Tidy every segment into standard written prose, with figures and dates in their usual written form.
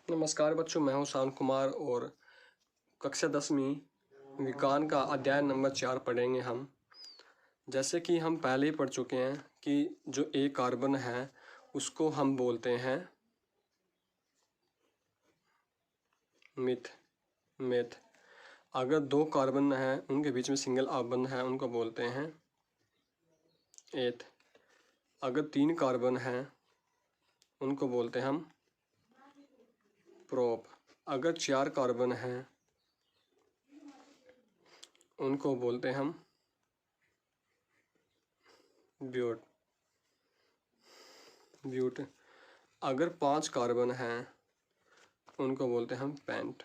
नमस्कार बच्चों, मैं हूं शांत कुमार और कक्षा 10वीं विज्ञान का अध्याय नंबर 4 पढ़ेंगे हम। जैसे कि हम पहले ही पढ़ चुके हैं कि जो एक कार्बन है उसको हम बोलते हैं मिथ। अगर दो कार्बन हैं उनके बीच में सिंगल बॉन्ड है उनको बोलते हैं एथ। अगर 3 कार्बन हैं उनको बोलते हैं हम प्रोप। अगर 4 कार्बन हैं उनको बोलते हैं हम ब्यूट। अगर 5 कार्बन हैं उनको बोलते हैं हम पेंट।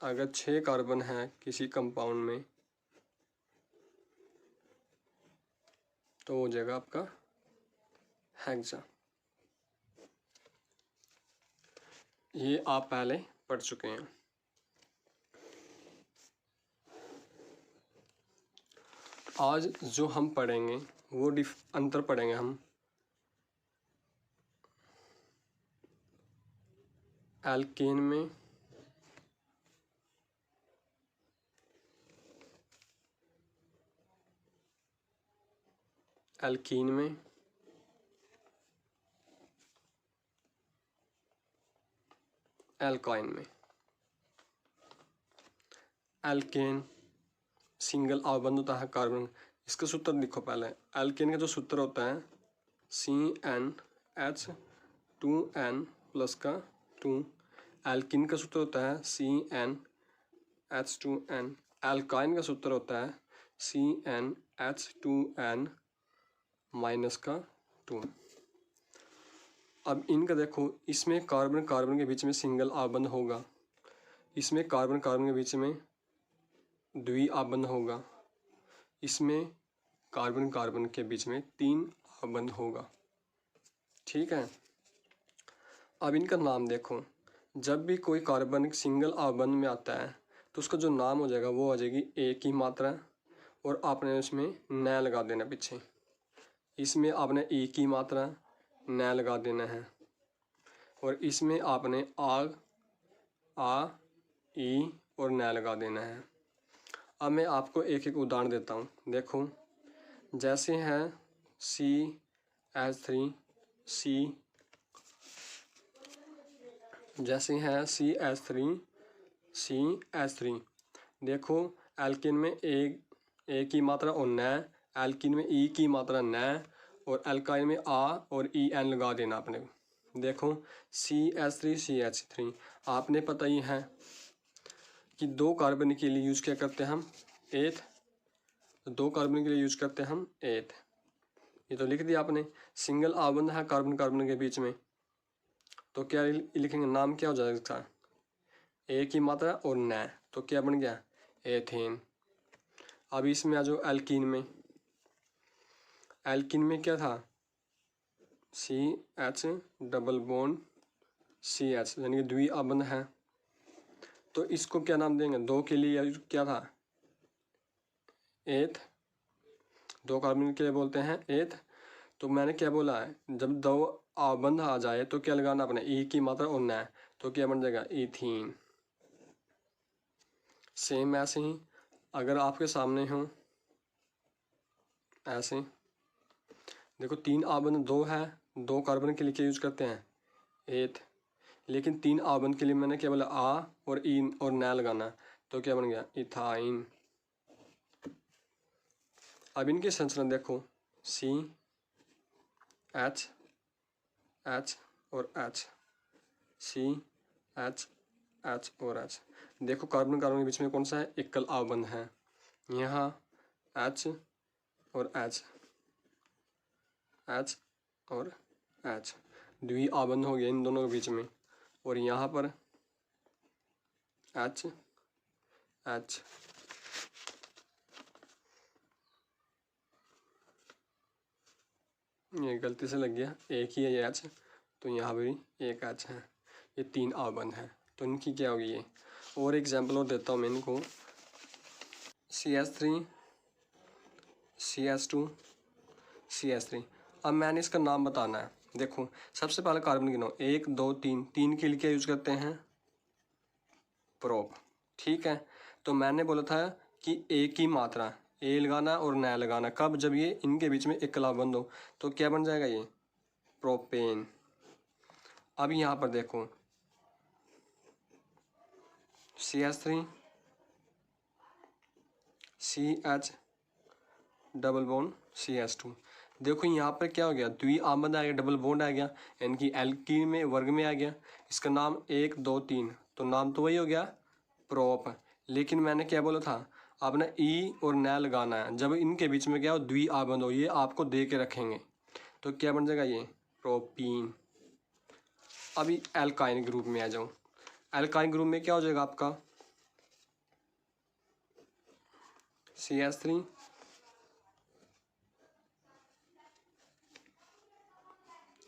अगर 6 कार्बन हैं किसी कंपाउंड में तो वो जगह आपका हेक्सा। ये आप पहले पढ़ चुके हैं। आज जो हम पढ़ेंगे वो अंतर पढ़ेंगे हम एल्केन में एल्कीन में एल्काइन में। एल्केन सिंगल बॉन्ड होता है कार्बन। इसका सूत्र लिखो पहले। एल्केन का जो सूत्र होता है CnH2n प्लस का 2। एल्कीन का सूत्र होता है CnH2n। एल्काइन का सूत्र होता है CnH2n माइनस का 2। अब इनका देखो, इसमें कार्बन कार्बन के बीच में सिंगल बॉन्ड होगा, इसमें कार्बन कार्बन के बीच में द्विबंध होगा, इसमें कार्बन कार्बन के बीच में 3 बंध होगा। ठीक है। अब इनका नाम देखो। जब भी कोई कार्बन सिंगल बंध में आता है तो उसका जो नाम हो जाएगा वो आ जाएगी ए की मात्रा और आपने उसमें न लगा देना पीछे। इसमें आपने ई की मात्रा न लगा देना है और इसमें आपने आ ई और न लगा देना है। अब मैं आपको एक एक उदाहरण देता हूँ। देखो, जैसे हैं CH3 CH3। देखो, एल्कीन में ए की मात्रा और न, एल्कीन में ई की मात्रा न और एल्काइन में आ और ई एन लगा देना आपने। देखो CH3 आपने पता ही है कि 2 कार्बन के लिए यूज क्या करते हैं हम एथ। 2 कार्बन के लिए यूज करते हैं हम एथ। ये तो लिख दिया आपने। सिंगल बॉन्ड है कार्बन कार्बन के बीच में तो क्या लिखेंगे, नाम क्या हो जाएगा इसका ए की मात्रा और न, तो क्या बन गया एथेन। अब इसमें आ जाओ एल्कीन में। एल्कीन में क्या था CH डबल बॉन्ड CH यानी कि द्विबंध है। तो इसको क्या नाम देंगे, 2 के लिए क्या था एथ। 2 कार्बन के लिए बोलते हैं एथ। तो मैंने क्या बोला है, जब 2 बंध आ जाए तो क्या लगाना अपने ई की मात्रा और न, तो क्या बन जाएगा इथीन। सेम ऐसे ही अगर आपके सामने हो ऐसे, देखो 3 बंध 2 है, 2 कार्बन के लिए क्या यूज करते हैं एथ, लेकिन 3 बंध के लिए मैंने क्या बोला आ और ई और न लगाना, तो क्या बन गया इथाइन। अब इनके संरचना देखो CH और H, CH और H। देखो कार्बन कार्बन के बीच में कौन सा है, एकल बंध है। यहाँ H और H और H द्विबंध हो गया इन दोनों के बीच में। और यहाँ पर H ये गलती से लग गया, एक ही है ये H, तो यहाँ पर भी एक H है। ये 3 बंध है, तो इनकी क्या होगी ये। और एग्जाम्पल और देता हूँ मैं इनको। CH3 CH2 CH3। अब मैंने इसका नाम बताना है। देखो सबसे पहले कार्बन गिनो, 1 2 3, 3 के लिए क्या यूज करते हैं, प्रोप। ठीक है, तो मैंने बोला था कि ए की मात्रा, ए लगाना और न लगाना कब, जब ये इनके बीच में एक कलाबंद हो, तो क्या बन जाएगा ये प्रोपेन। अब यहाँ पर देखो CH3 CH double bond CH2, देखो यहाँ पर क्या हो गया, द्विआबंध आ गया, डबल बॉन्ड आ गया, यानी कि एल्कीन में वर्ग में आ गया। इसका नाम 1 2 3, तो नाम तो वही हो गया प्रोप। लेकिन मैंने क्या बोला था, आपने ई और न लगाना है जब इनके बीच में क्या हो, द्विआबंध हो, ये आपको दे के रखेंगे, तो क्या बन जाएगा ये प्रोपीन। अभी एल्काइन ग्रुप में आ जाऊँ, एल्काइन ग्रुप में क्या हो जाएगा आपका CH3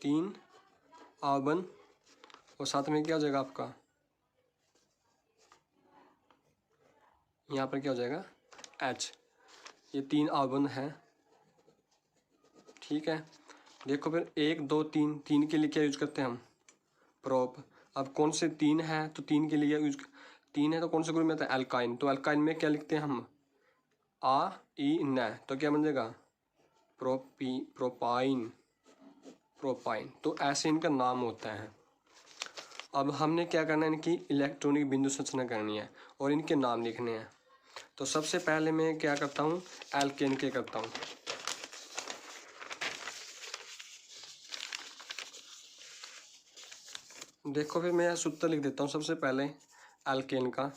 3 आबंध और साथ में क्या हो जाएगा आपका, यहाँ पर क्या हो जाएगा H, ये 3 आबंध है। ठीक है, देखो फिर 1 2 3, 3 के लिए क्या यूज करते हैं हम, प्रोप। अब कौन से 3 है, तो 3 के लिए यूज, 3 है तो कौन से ग्रुप में आता है, एल्काइन, तो एल्काइन में क्या लिखते हैं हम, आ ई न, तो क्या बन जाएगा प्रोपाइन, प्रोपाइन। तो ऐसे इनका नाम होता है। अब हमने क्या करना है, इनकी इलेक्ट्रॉनिक बिंदु संरचना करनी है और इनके नाम लिखने हैं। तो सबसे पहले मैं क्या करता हूँ, एल्केन के करता हूँ। देखो फिर मैं सूत्र लिख देता हूँ सबसे पहले एल्केन का।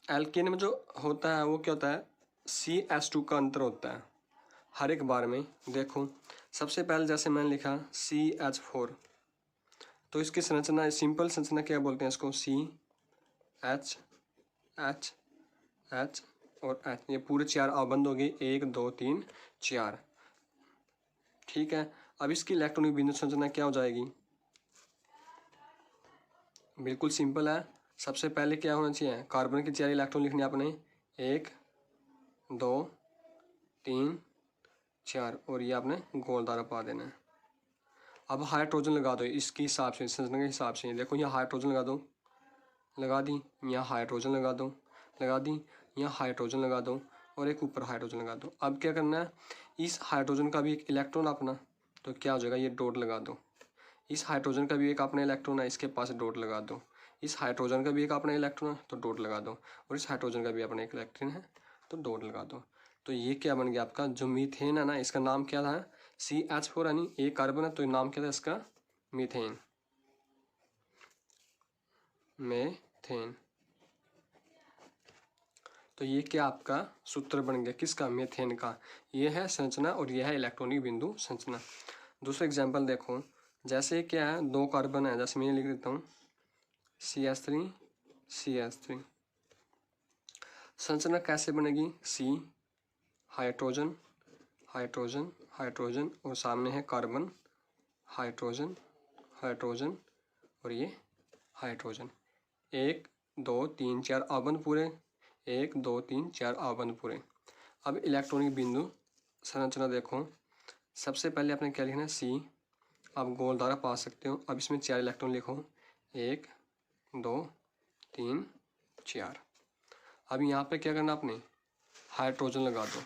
एल्केन में जो होता है वो क्या होता है, CH2 का अंतर होता है हर एक बार में। देखो सबसे पहले जैसे मैंने लिखा CH4, तो इसकी संरचना, सिंपल संरचना क्या बोलते हैं इसको, CH H H और H, ये पूरे 4 आबंध हो गए, 1 2 3 4। ठीक है, अब इसकी इलेक्ट्रॉनिक बिंदु संरचना क्या हो जाएगी, बिल्कुल सिंपल है। सबसे पहले क्या होना चाहिए, कार्बन की 4 इलेक्ट्रॉन लिखने आपने, 1 2 3 4, और ये आपने गोल धारा पा देना है। अब हाइड्रोजन लगा दो इसके हिसाब से, संरचना के हिसाब से। देखो यहाँ हाइड्रोजन लगा दो, लगा दी, यहाँ हाइड्रोजन लगा दो, लगा दी, यहाँ हाइड्रोजन लगा दो, और एक ऊपर हाइड्रोजन लगा दो। अब क्या करना है, इस हाइड्रोजन का भी एक इलेक्ट्रॉन अपना, तो क्या हो जाएगा, ये डॉट लगा दो। इस हाइड्रोजन का भी एक अपना इलेक्ट्रॉन है, इसके पास डॉट लगा दो। इस हाइड्रोजन का भी एक अपना इलेक्ट्रॉन है, तो डॉट लगा दो, और इस हाइड्रोजन का भी अपना एक इलेक्ट्रॉन है, तो डॉट लगा दो। तो ये क्या बन गया आपका, जो मीथेन है ना, इसका नाम क्या था, CH4, यानी एक कार्बन है, तो नाम क्या था इसका, मीथेन, मेथेन। तो ये क्या आपका सूत्र बन गया, किसका, मीथेन का। ये है संरचना और यह है इलेक्ट्रॉनिक बिंदु संरचना। दूसरा एग्जांपल देखो, जैसे क्या है, 2 कार्बन है, जैसे मैं लिख देता हूँ CH3 CH3। संरचना कैसे बनेगी, C हाइड्रोजन हाइड्रोजन हाइड्रोजन, और सामने है कार्बन, हाइड्रोजन हाइड्रोजन, और ये हाइड्रोजन। 1 2 3 4 आबंध पूरे, 1 2 3 4 आबंध पूरे। अब इलेक्ट्रॉनिक बिंदु संरचना देखो, सबसे पहले आपने क्या लिखना है, C। आप गोल धारा पा सकते हो। अब इसमें 4 इलेक्ट्रॉन लिखो, 1 2 3 4। अब यहाँ पे क्या करना, आपने हाइड्रोजन लगा दो।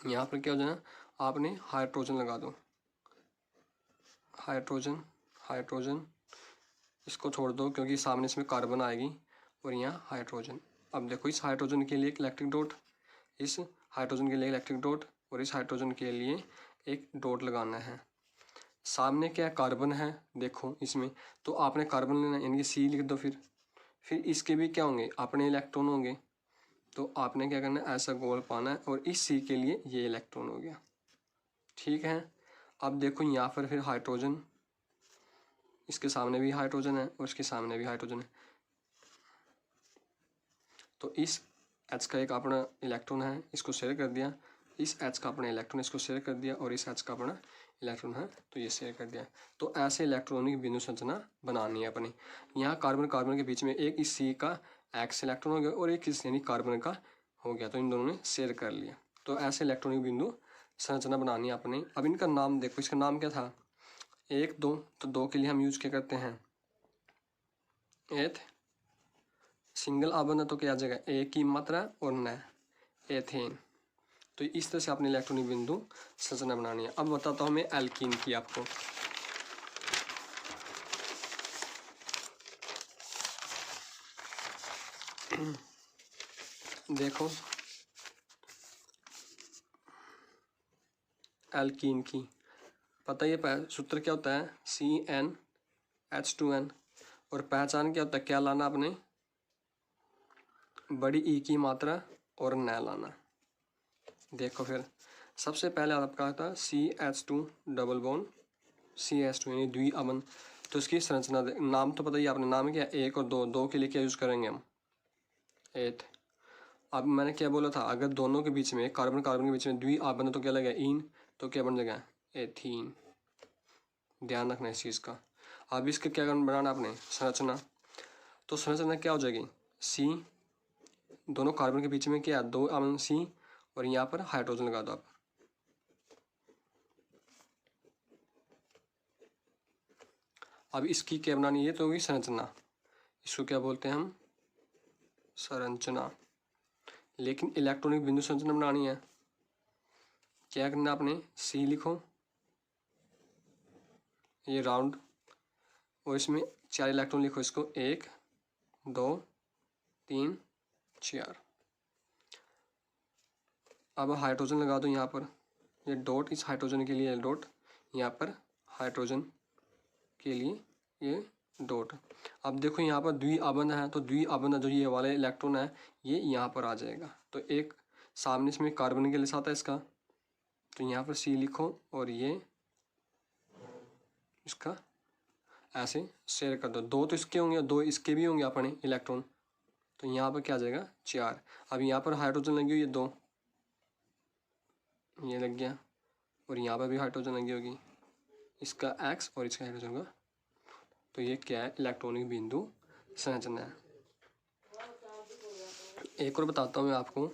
यहाँ पर क्या हो जाना, आपने हाइड्रोजन लगा दो, हाइड्रोजन हाइड्रोजन, इसको छोड़ दो क्योंकि सामने इसमें कार्बन आएगी, और यहाँ हाइड्रोजन। अब देखो इस हाइड्रोजन के लिए एक इलेक्ट्रिक डॉट, इस हाइड्रोजन के लिए इलेक्ट्रिक डॉट, और इस हाइड्रोजन के लिए एक डॉट लगाना है। सामने क्या कार्बन है, देखो इसमें, तो आपने कार्बन लेना, यानी कि C लिख दो। फिर इसके भी क्या होंगे, अपने इलेक्ट्रॉन होंगे, तो आपने क्या करना है, ऐसा गोल पाना है, और इस C के लिए ये इलेक्ट्रॉन हो गया। ठीक है, अब देखो यहाँ पर फिर हाइड्रोजन, इसके सामने भी हाइड्रोजन है और इसके सामने भी हाइड्रोजन है, तो इस H का एक अपना इलेक्ट्रॉन है, इसको शेयर कर दिया, इस H का अपना इलेक्ट्रॉन इसको शेयर कर दिया, और इस H का अपना इलेक्ट्रॉन है तो ये शेयर कर दिया। तो ऐसे इलेक्ट्रॉनिक बिंदु संरचना बनानी है अपनी। यहाँ कार्बन कार्बन के बीच में एक इस C का X इलेक्ट्रॉन हो गया और एक इस यानी कार्बन का हो गया, तो इन दोनों ने शेयर कर लिया। तो ऐसे इलेक्ट्रॉनिक बिंदु संरचना बनानी है आपने। अब इनका नाम देखो, इसका नाम क्या था, 1 2, तो 2 के लिए हम यूज क्या करते हैं एथ। सिंगल आबंध है तो क्या आ जाएगा, एक की मात्रा और न, एथेन। तो इस तरह से आपने इलेक्ट्रॉनिक बिंदु संरचना बनानी है। अब बताता हूँ मैं एल्कीन की आपको। देखो एल्कीन की पता ये सूत्र क्या होता है, CnH2n, और पहचान क्या होता है, क्या लाना आपने, बड़ी ई की मात्रा और न लाना। देखो फिर सबसे पहले आपका आता है CH2 डबल बॉन्ड CH2 यानी द्विअमन। तो इसकी संरचना नाम तो पता ही आपने, नाम क्या, 1 और 2, 2 के लिए क्या यूज करेंगे हम एथ। अब मैंने क्या बोला था, अगर दोनों के बीच में कार्बन कार्बन के बीच में द्विआबंध तो क्या लगेगा इन, तो क्या बन जाएगा एथीन। ध्यान रखना इस चीज़ का। अब इसके क्या बनाना आपने संरचना, तो संरचना क्या हो जाएगी, सी, दोनों कार्बन के बीच में क्या है 2 आबंध सी, और यहाँ पर हाइड्रोजन लगा दो आप। अब इसकी क्या बनानी है, तो होगी संरचना, इसको क्या बोलते हैं हम संरचना। लेकिन इलेक्ट्रॉनिक बिंदु संरचना बनानी है, क्या करना आपने, सी लिखो ये राउंड, और इसमें 4 इलेक्ट्रॉन लिखो, इसको 1 2 3 4। अब हाइड्रोजन लगा दो यहाँ पर, ये डॉट इस हाइड्रोजन के लिए डॉट, यहाँ पर हाइड्रोजन के लिए ये डॉट। अब देखो यहाँ पर द्विआबंध है, तो द्विआबंध जो ये वाले इलेक्ट्रॉन है ये यहाँ पर आ जाएगा, तो एक सामने इसमें कार्बन के लिए साथ है इसका, तो यहाँ पर सी लिखो और ये इसका ऐसे शेयर कर दो। 2 तो इसके होंगे, 2 इसके भी होंगे अपने इलेक्ट्रॉन, तो यहाँ पर क्या आ जाएगा 4। अब यहाँ पर हाइड्रोजन लगी हुई है 2, ये लग गया, और यहाँ पर भी हाइड्रोजन लगी होगी, इसका X और इसका हाइड्रोजन का। तो ये क्या है, इलेक्ट्रॉनिक बिंदु संरचना है। एक और बताता हूँ मैं आपको,